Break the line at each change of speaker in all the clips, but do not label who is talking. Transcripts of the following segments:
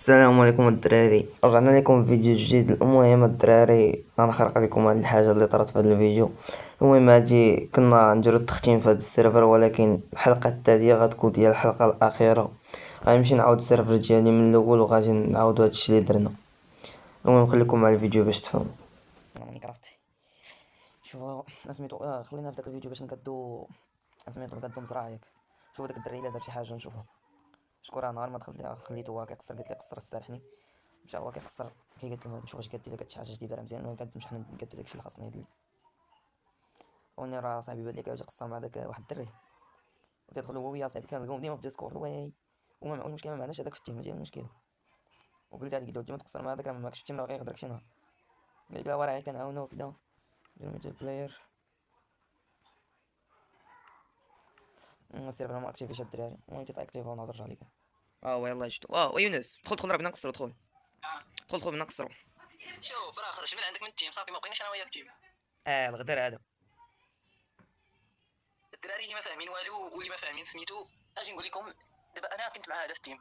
السلام عليكم الدراري، رجعنا لكم فيديو جديد. المهم الدراري انا خرق لكم هاد الحاجه اللي طرات في هذا الفيديو. المهم هادي كنا نديرو التختيم في هاد السيرفر، ولكن الحلقه التاليه غتكون ديال الحلقه الاخيره. غنمشي نعاود السيرفر ديالي من الاول وغادي نعاودو هادشي اللي درنا. المهم خليكم مع الفيديو باش تفهموا. ماني كرافت. شوفوا سميتو خلينا في داك الفيديو باش نقادو. سميتو نقادو مزرعه ياك. شوفوا داك الدري الا دار شي حاجه نشوفها. شكون نهار ما دخلت ليها خليته هو كيقصر، قلت لي قصر السارحني. مشى هو كيقصر. كي قلت له نشوف واش قد الا قد شي حاجه جديده راه مزيان، ولا كنمشي حنا نقد داكشي اللي خاصنا يدير. وني راه صاحبي بان لي كيعجبو يقصر مع داك واحد الدري، وتيدخل هو ويا صاحبي كنلقاهم ديما في ديسكورد واي. وما المشكل ما معناش هذاك في التيم، ماشي المشكل. وقلت عليه قلت له ديما تقصر مع داك، راه ماكش في التيم راه غيغدرك شي نهار. قال لك لا راه كنعاونو وكذا. نديرو ميتال بلاير. السيرفر ما اكتيفيش الدراري، المهم تيتاكتيفا ونهضر عليك. يلا جدو يونس دخل راه بغينا نقصرو. دخل بغينا نقصرو.
شوف راه خرج من عندك من التيم صافي، ما بقيناش انا وياك التيم.
الغدر هذا.
الدراري اللي ما فاهمين والو واللي ما فاهمين سميتو، اجي نقول لكم. دابا انا كنت مع هذا في التيم،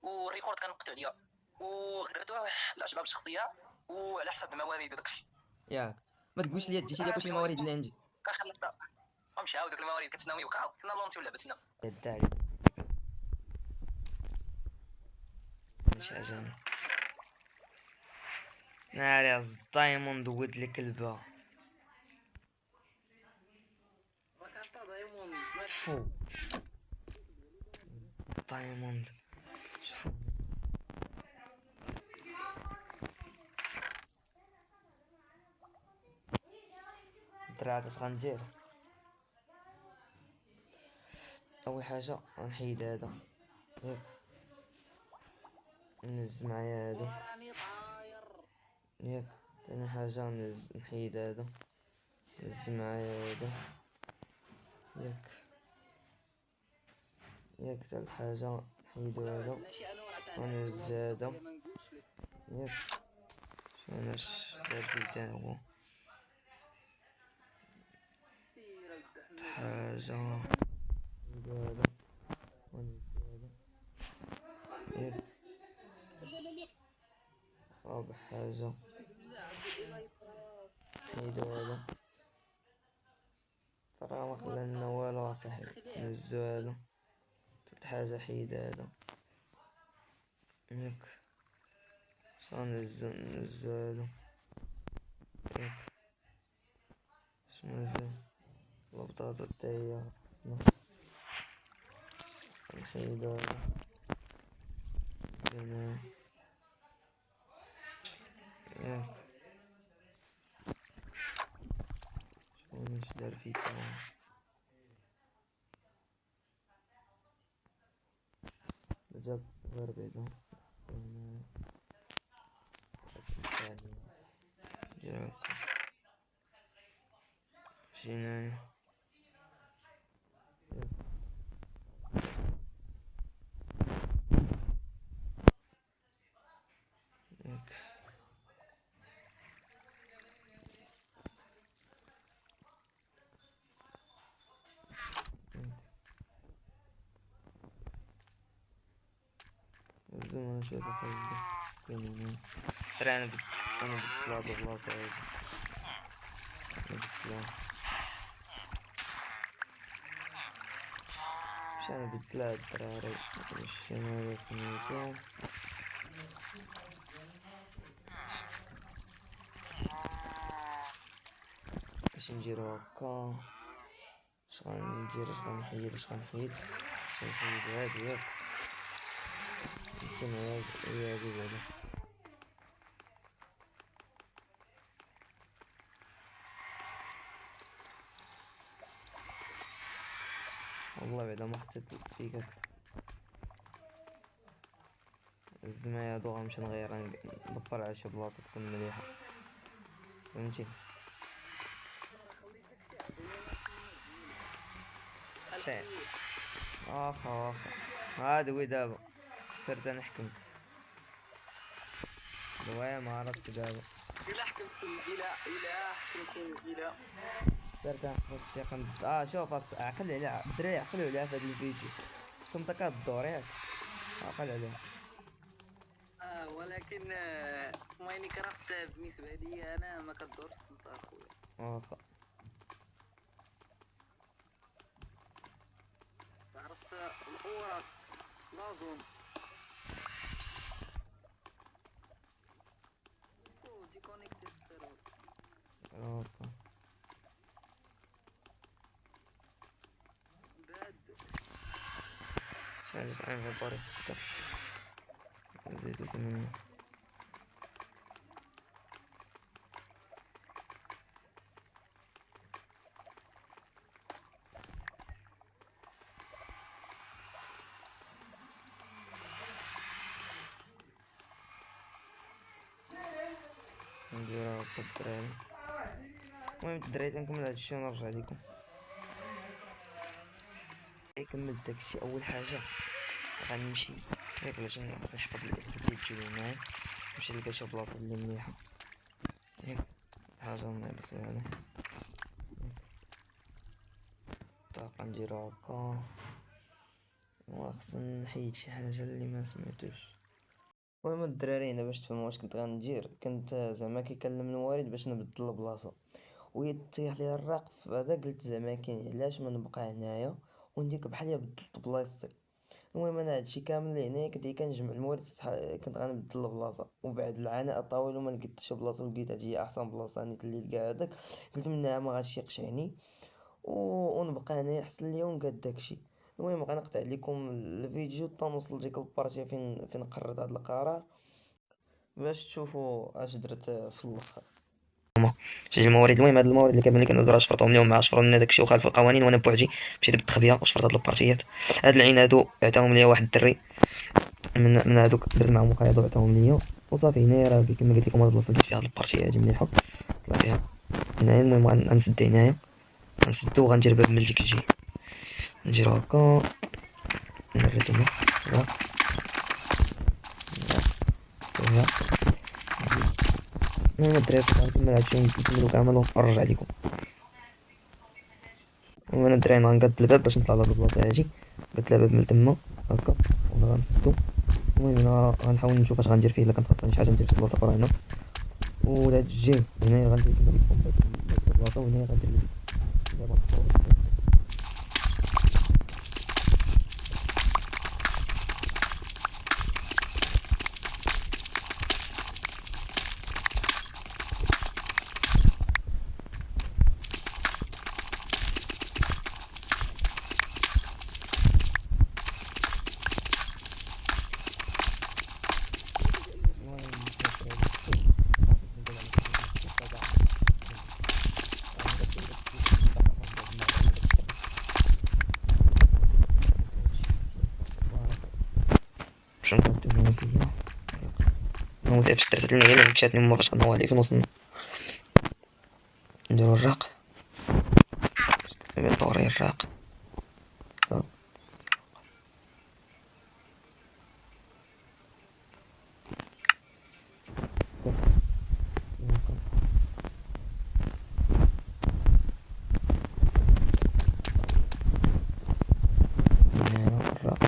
والريكورد كان مقطع ليا، وغدرته الاشباب الشخصيه وعلى حسب الموارد وداكشي.
ياك ما تقولش لي تجي ليك واش الموارد اللي عندي.
كنخلص ومشاو دوك الموارد كتسناو يوقعوا، تسنى لونسيو لعبتنا.
الداري مش حاجه. ناري از دايموند ود الكلبه. تفو دايموند. شوفوا الدراري اش غندير. اول حاجه غنحيد هذا، ياك نهز معايا هذا، ياك ثاني حاجه نحيد هذا، نهز معايا هذا، ياك ثالث حاجه نحيدو هذا ونهز هذا، ياك شوناش دار فيه تا هو. حاجه نحيدو هذا ونهز هذا، ياك رابع حاجه نحيدو هذا. راه ما خلالنا والو صاحبي، نهزو هذا. تالت حاجه حيد هذا، ياك شغل نهزو هذا، ياك شنو نهزو البطاطا تا هي نحيدو هذا هنا، ياك شكوناش دار فيك جاب غير بيضا هنا. ياك مشينا، ياك زعما شي حاجة كاينين. ترى انا بدلها بلاصة هادي، بدلها مش انا بدلها الدراري، مش انا سميتو. اش نديرو هكا، اش غندير، اش غنحيد، اش غنحيد هادو، ياك يمكن هادي بعدا. والله بعدا ما حطيت فيك الزمايا هادو، غنمشي نغير ندبر على شي بلاصة تكون مليحة، فهمتي. واخا هادي وي دابا صرت نحكم دوايا، ما عرفت دابا
الى حكمتكم الى
صرت نحفظ الثقة. شوف عقل عليها الدراري، عقلوا عليها في هاد الفيديو. صمتك الدور ياك عقل عليها.
ولكن ماينكرافت بالنسبه لي انا ما كدورش السلطه اخويا.
واخا.
عرفت الاوراق لازم ديكونيكتي السيرفر.
واخا.
بعد
شحال في عام طريق 6 زيدو 8. نديرو هاكا الدراري. المهم الدراري تنكمل هادشي ونرجع ليكم. كملت داكشي. اول حاجه غنمشي ياك باش خصني نحفظ الفيديو اللي معايا، نمشي نلقى شي بلاصه اللي مليحه ياك حاجه نعرفو هنا. طاقه نديرو هكا، وخصني نحيد شي حاجه اللي ما سمعتوش. المهم الدراري هنا باش تفهموا واش كنت غندير، كنت زعما كيكلم الوالد باش نبدل البلاصه، وهي طيح لي الراق في هذا، قلت زعما كاين علاش ما نبقى هنايا ونديك بحال بدلت بلاصتي. المهم انا هادشي كامل هنايا كنت كنجمع الموارد كنت غنبدل البلاصه، وبعد العناء الطويل وما لقيت شي بلاصه، ولقيت هادي هي احسن بلاصه نيت اللي لقى هذاك، قلت منها ما غاديش يقشعني ونبقى هنايا احسن ليا ونقاد داكشي. المهم غنقطع لكم الفيديو حتى نوصل ديك البارتيه فين قررت هاد القرار باش تشوفوا اش درت في الاخر. شي الموارد. المهم هاد الموارد اللي كامل اللي كندير شفرتهم اليوم مع شفرنا داكشي وخالف القوانين، وانا بوحدي مشيت بالتخبيه وشفرت هاد البارتيات. هاد العنادو عطاهم ليا واحد الدري من هادوك، درت معاهم مقايضه وعطاهم ليا وصافي. هنايا راه كيما قلت لكم هاد البلاصه لقيت فيها هاد البارتيه هادي مليحه طلع فيها هنايا. المهم غنسد هنايا، غنسدو وغندير باب من ديك الجهه، نديرو هكا نريتو هنا هنا. المهم الدراري غنكمل هادشي ونكملو كامل ونرجع لكم. وانا الدراري غنقاد الباب باش نطلع لهاد البلاصه هادي، قد الباب من تما هكا ولا غنسدو. المهم هنا غنحاول نشوف اش غندير فيه، الا كانت خاصني شي حاجه ندير في بلاصه اخرى هنا. وهاد الجهه هنايا غندير كيما قلت لكم هاد البلاصه، وهنايا غندير دابا باش نقدو الموسيقى. الموسيقى فاش درت لنا هي مشاتني هما فاش غنوالي في نص نديرو الراق دابا طوري الراق صافي. هنا الراق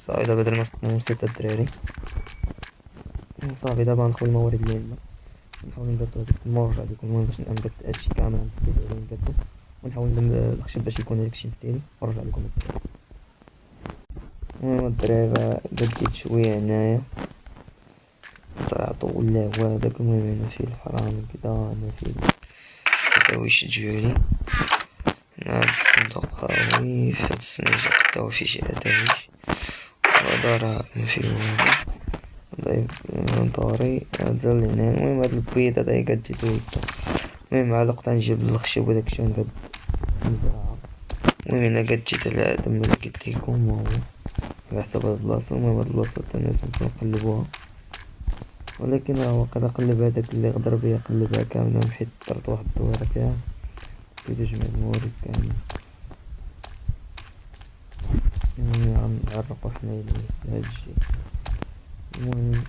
صافي. دابا درنا موسيقى الدراري صافي. دابا ندخل الموارد اللي عندنا، نحاول نقادو هاديك المرجع ليكم. المهم باش نقاد هادشي كامل نستيلي عليه نقادو، ونحاول الخشب باش يكون هداكشي مستوي ونرجع لكم الدراري. المهم الدراري راه قديت شويه هنايا صراحة ولا هو هداك. المهم هنا فيه الحرام كدا، هنا فيه التاويش ديالي، هنا هاد الصندوق خاوي، في هاد السنيجة قداو فيه شي أداويش، وهذا راه مفيه والو ضايف الانفونطاري هذا اللي هنا. المهم هاد البويض هذا قديتو هكا. المهم على وقت نجيب الخشب وداكشي ونقاد نزرعها. المهم هنا قديت على هذا اللي قلت ليكم وهو على حساب هاد البلاصة. المهم هاد البلاصة الناس ممكن نقلبوها، ولكن راه واقيلا قلب هداك اللي غدر بيا قلبها كاملة، حيت درت واحد الدويرة فيها كي تجمع الموارد كاملة. المهم غنعرقو حنايا لهادشي. المهم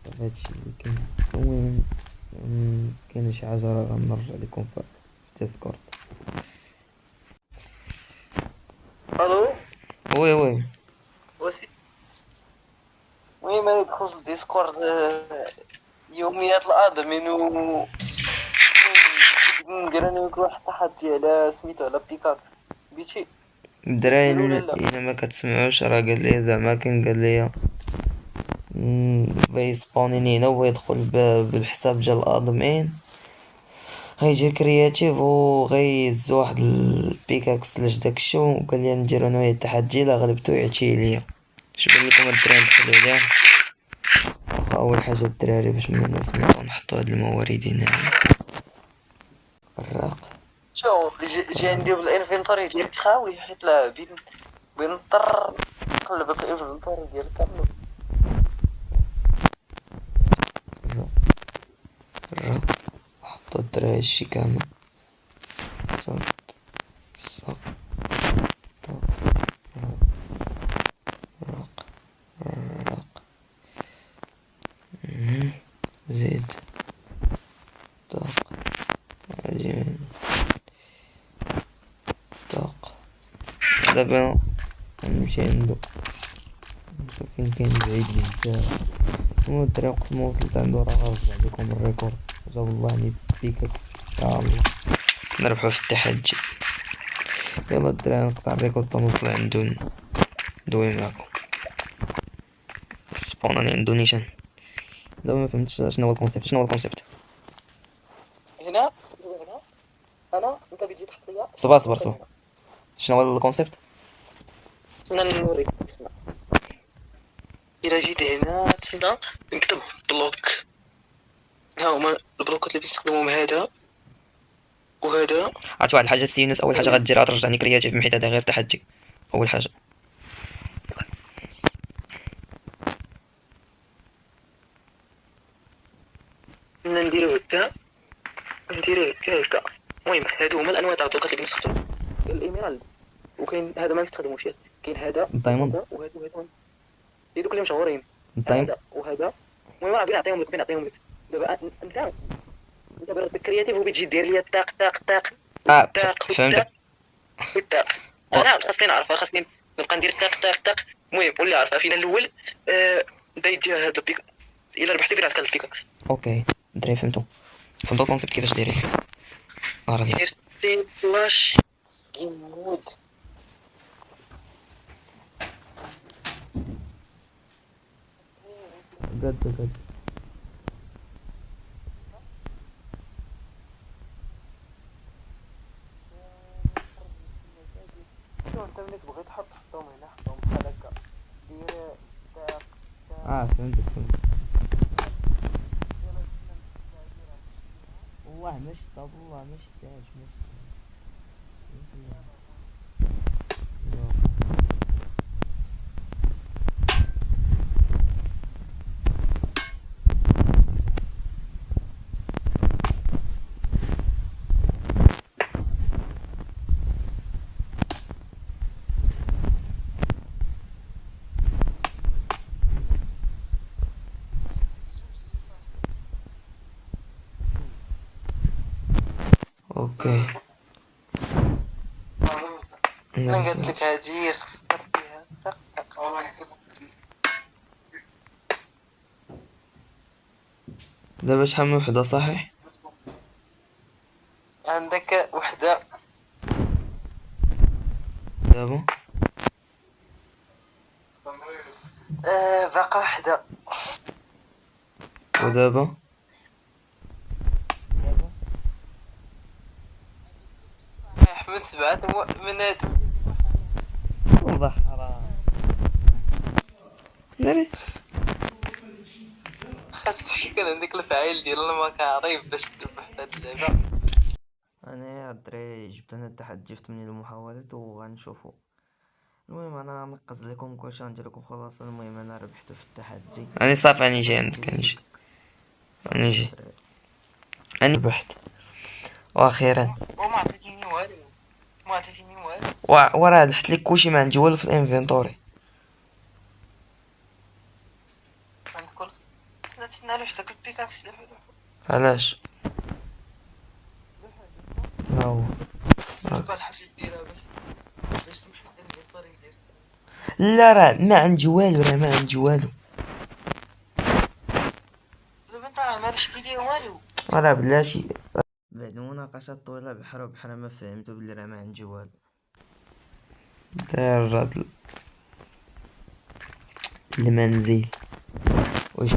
صافي هادشي اللي كاين. المهم كاين شي حاجة راه غنرجع لكم في ديسكورد.
الو
وي وي.
وسي. المهم انا دخلت الديسكورد يوميات الادمين و ندير انا وياك واحد التحدي على سميتو على بيكاك بيتي
الدراري
نديرو ولا لا.
الا ما كتسمعوش راه قال لي زعما كان قال لي بيسبونيني هنا ويدخل بالحساب ديال الادمين، غيجي كرياتيف وغيهز واحد البيكاكس لاش داكشي، وقال لي نديرو انا وياه التحدي، الا غلبتو يعطيه ليا. اش بان لكم الدراري ندخلو عليها؟ اول حاجه الدراري باش ما نسمعو نحطو هاد الموارد هنايا. الراق
شوف جي عندي بالانفنتوري ديالك خاوي حيت لا بين نضطر نقلب الانفنتوري ديالك كامل.
الراق الراق حطو الدراري هادشي كامل. صط صط طق راق راق زيد طق عجين طق. دابا غنمشي عندو نشوف فين كاين بعيد بزاف. المهم الدراري وقت ما وصلت عندو راه غنرجع لكم الريكورد. جاب الله ني بيكاكس ان شاء الله نربحو في التحدي. يلا الدراري نقطع الريكورد تنوصل عندو ندوي معاكم. سبوناني عندو نيشان. دابا ما فهمتش شنو هو الكونسيبت.
هنا انا انت بتجي تحط ليا
صبر شنو هو الكونسيبت؟
تسنى نوريك. تسنى الا جيت هنا تسنى نكتب بلوك. ها هما البلوكات اللي بنستخدمهم هذا وهذا.
عرفت واحد الحاجه السينس، اول حاجه غديرها ترجعني كرياتيف من حيت هذا غير تحدي. اول حاجه
نديرو هكا هكا. المهم هادو هما الانواع تاع البلوكات اللي بنستخدمهم. كاين الايميرالد وكاين هذا ما نستخدموش. كاين هذا
الدايموند
وهذا هادو كلهم مشهورين.
الدايموند
هذا وهذا. المهم راه بنعطيهم لك. دابا انت باغي بالكرياتيف وبتجي دير ليا الطاق
فهمتك.
والطاق. انا خاصني نعرف، خاصني نبقى ندير طاق. المهم واللي عارفه فينا الاول بدا يديها هذا البيك. الا ربحتي بنعطيك البيكاكس.
اوكي الدراري فهمتو الكونسيبت كيفاش دايرين. راني
دير سلاش جيم مود.
قد
انت ملي تبغي حطهم هنا حطهم بحال هكا. دير
فهمتك والله ما شتا والله ما شتاش اوكي.
انا قلت لك هادي خسرت فيها.
دابا شحال من وحده صحيح؟
عندك وحده
دابا
باقا وحده.
ودابا
احمد 7 مؤمنات.
والله حرام ناري.
خاصك كان عندك الفعيل ديال المكاريف باش تربح في هاد اللعبه. انا الدراري جبت انا التحدي في 8 المحاولات وغنشوفو. المهم انا نقز لكم كلشي غندير لكم خلاص. المهم انا ربحت في التحدي.
راني صافي راني جاي عندك راني جاي راني ربحت واخيرا.
وما عطيتيني والو.
وراه لحت لك كلشي ما عندي والو في الانفنتوري.
غنقول تسنى لوحدك البيكاكس.
علاش؟ ها هو
الحشيش ديالها باش تمحي الانفنتوري ديالك.
لا راه ما عندي والو، راه ما عندي والو.
دابا انت ما رحتي ليه والو.
راه بلاتي بعد مناقشات طويلة بحر وبحر ما فهمت بلي راه ما عندي والو. داير الراجل المنزل واش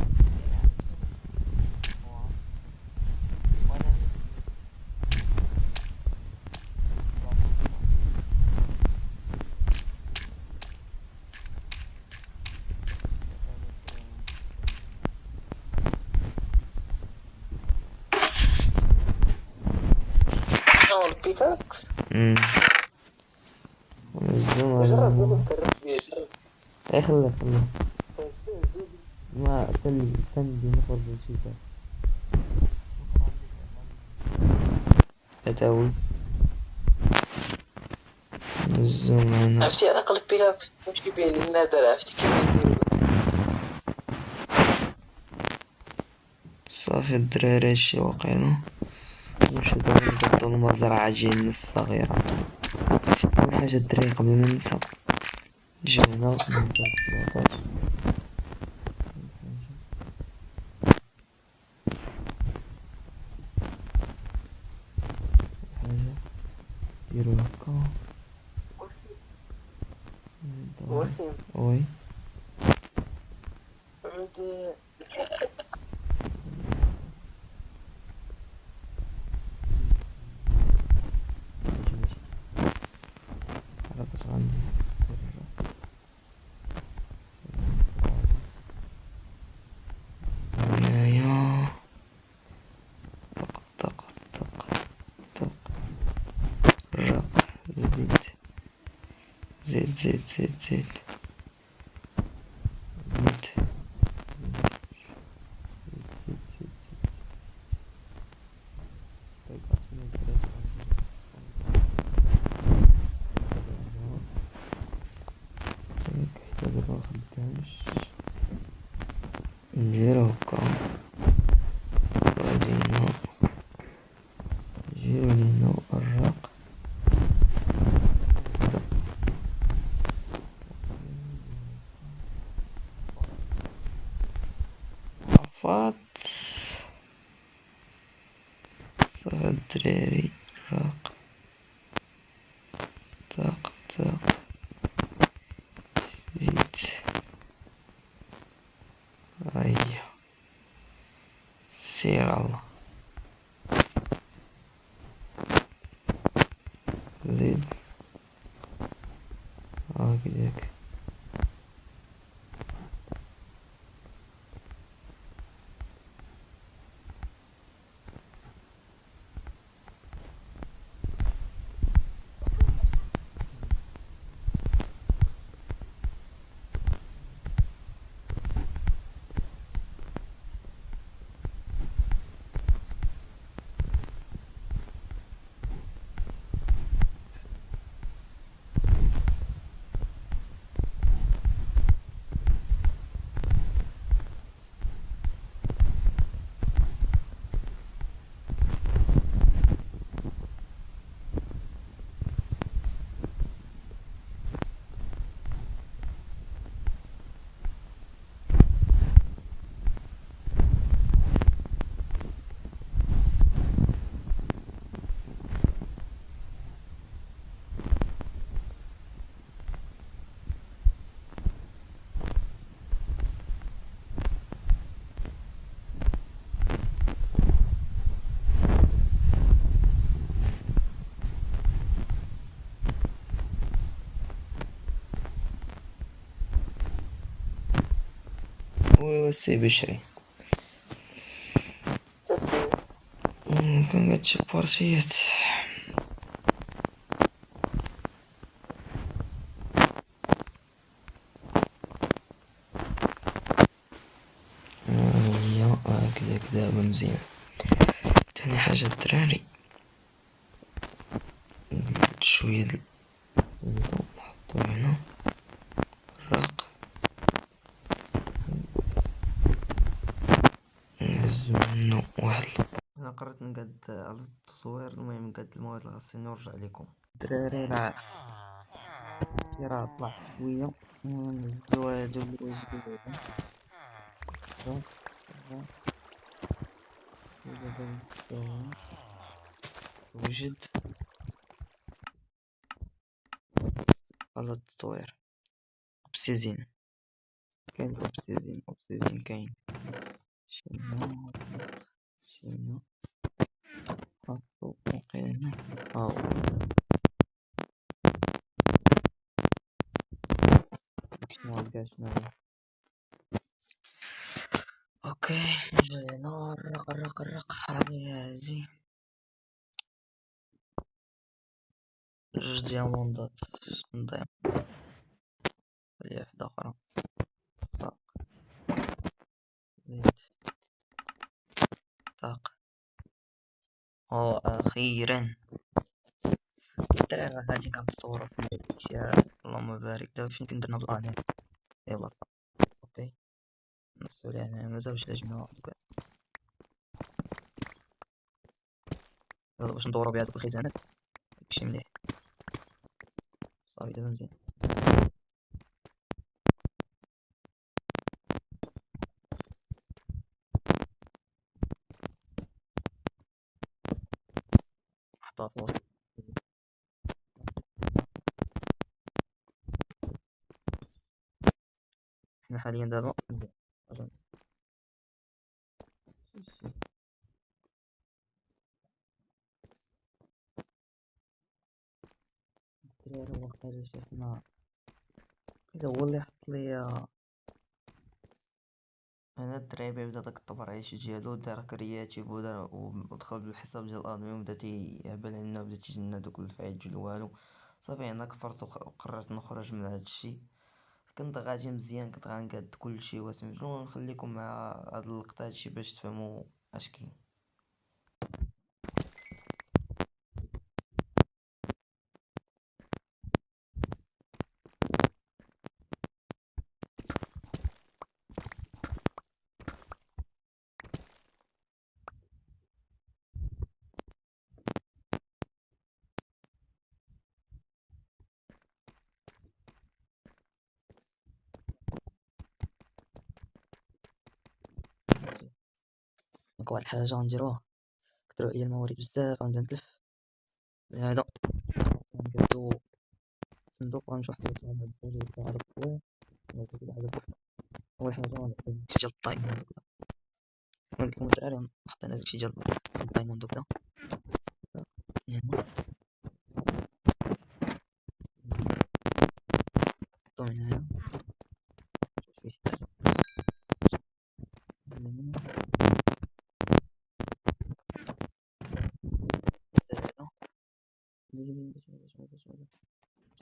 شنو البيكاكس؟ جرب دابا
الزوم
كررت بيه جرب.
اي خليه خليه
كنستهزو بيه.
ما تندي نخرج شي هذا هو الزوم هنا.
عرفتي انا قلب بيكاكس نمشي بيه للنادر، عرفتي كيف نديرو داك.
صافي الدراري هادشي واقيلا. نمشيو دابا نقضو المزرعة ديالنا الصغيرة. أول حاجة الدراري قبل ما ننسى نجيو هنا نبداو بالسلطات. حاجة نديرو هكا.
وسيم
وي
عود
ماشي عرفت اش غندير. هنايا طق طق طق رق. زيد زيد زيد زيد زيد زيد حتى دابا مخدامش نديرو هكا. بعدين نجيو لينا الرق. عفات صافي الدراري رق طق طق زيد. هيا سير الله زيد هكذاك. وي سي بشري كان قد شي بارتيات. هي هكذاك دابا مزيان. تاني حاجة الدراري شوية الزيتون نحطو هنا. الرق نهزو منو واحد. انا قررت نقاد على التصوير، المهم نقاد المواد الغاسلين ونرجع لكم. الدراري راه راه طلع شوية ونزلو هادو اللي وجدو هذا وجد على التطوير. أوبسيزين كاين، أوبسيزين كاين. شينا حطو وقيلنا هاو شنو هكا شنو. اوكي نجي هنا الرق هادي هاجي جوج دياموندات نضيع هادي وحدة أخرى طاق زيد طاق. أخيرا الدراري راه غادي كنتصورو في الأشياء. اللهم بارك. دابا فين كندير بالأنيم. يلا صافي اوكي نرسلو ليه هنا مزال واش لازمنا دوكا. يلا باش ندورو بها دوك الخزانات داكشي مليح صافي دابا مزيان. نحطها في الوسط. حنا حاليا دابا مزيان أجل. الدراري واقيلا شافنا هذا هو اللي حط ليا انا الدراري. بدا داك الطبرعيش ديالو دار كرياتيف ودخل بالحساب ديال الادمي وبدا تيهبل علينا وبدا تيجي لنا دوك الفايد ديال والو. صافي انا كفرت وقررت نخرج من هادشي. كنت غادي مزيان كنت غنقاد كلشي وسميتو. نخليكم مع هاد اللقطة هادشي باش تفهموا اش كاين. دونك واحد الحاجة غنديروها كثروا عليا الموارد بزاف غنبدا نتلف لهذا. غنقادو الصندوق وغنمشيو حتى لهاد الدراري تاع هاد الطوير. اول حاجة غنحتاج داكشي ديال الدايموند دوكا. قلت لكم الدراري حطينا داكشي ديال الدايموند دوكا هنا. نحطو هنايا شوف فيه هنا.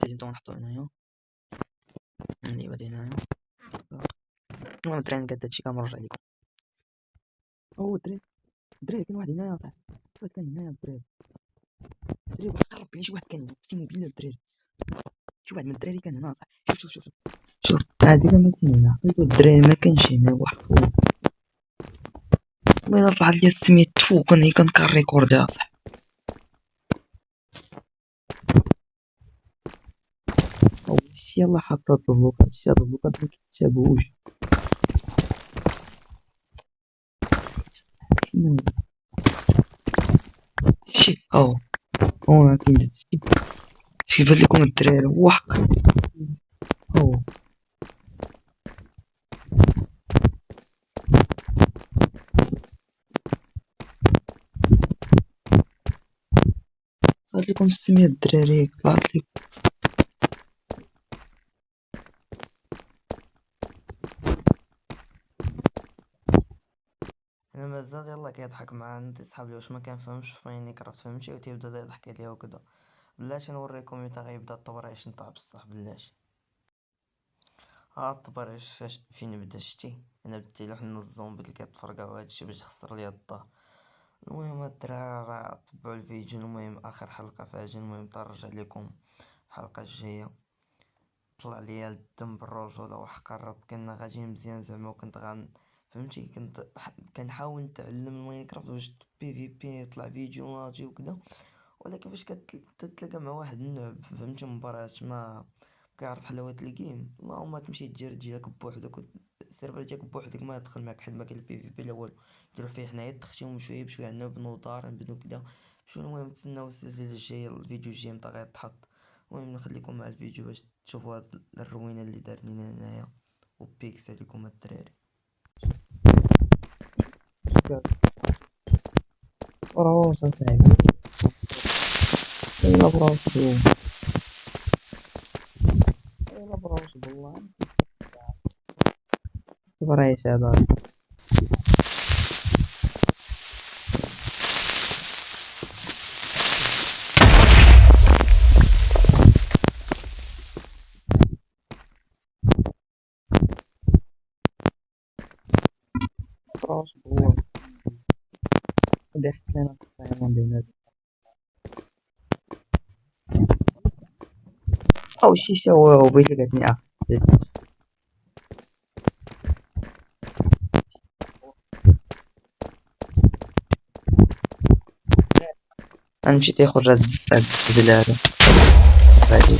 لازم نحطو هنايا اللي بعد هنايا. المهم الدراري نقاد هادشي كامل نرجع لكم. او الدراري كاين واحد هنايا صاحبي. شي واحد كان هنايا الدراري واحد قرب بلي شي واحد كان هنا اقسم بالله الدراري. شي واحد من الدراري كان هنا صاحبي. شوف هادي ما كاين هنا حيت الدراري ما كانش هنا واحد فوق. والله الا طلع ليا السميت فوق كون كنريكورديها صاحبي. هادشي يلاه حطات البلوكات هاد البلوكات مكيتشابهوش. شنو شي هو كاين هادشي. كيبان لكم الدراري هو حق هو صارت لكم السمية الدراري طلعت لكم. انا مازال يلا كيضحك معانا تيسحب لي واش ما كنفهمش في ماينكرافت فهمتي وتيبدا يضحك عليا وكذا. بلاتي نوريكم متى غيبدا الطبريش نتاع بصح بلاتي. ها الطبريش فين بدا شتي. انا بديت له حنا الزومبي اللي كيتفرقعو هادشي باش يخسر ليا الظهر. المهم الدراري راه طبعوا الفيديو. المهم اخر حلقة فاجئ. المهم ترجع لكم الحلقة الجاية. طلع ليا الدم بالرجولة وحق الرب كنا غادي مزيان زعما وكنت فهمتي كنت كنحاول نتعلم الماينكرافت باش بي في بي يطلع فيديوهاتي وكذا. ولكن فاش كتلقى مع واحد النوع فهمتي مباراة ما كيعرف حلاوة الجيم اللهم تمشي دير رجلك بوحدك السيرفر ديالك بوحدك ما يدخل معاك حد ما كاين البي في بي لا والو. نديرو فيه حنايا التختيم شويه بشويه عندنا نبنو دار نبنو كدا شو المهم تسناو السلسلة الجاية الفيديو الجاي متى غيتحط. المهم نخليكم مع الفيديو باش تشوفوا هاد الروينة اللي دار لينا هنايا وبيكس عليكم الدراري.
براوس أصاحبي، يلا براوس اليوم، يلا براوس بالله كيف راه يساعد. براوس بالله هادي حتى أنا كنت بين أو شيشة وبيت لقيتني أنا مشيت يخرج هاد الزبل هذا بعدين.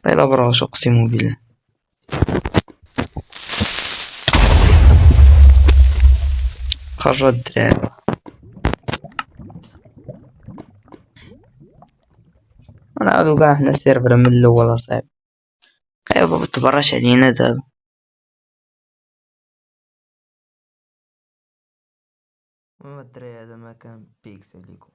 يلا براوس أقسم بالله خرجوا الدراري. أنا عادو قاع حنا السيرفر من الأول أصاحبي. أيوا متبرش علينا دابا.
المهم الدراري هذا ما كان بيكس عليكم.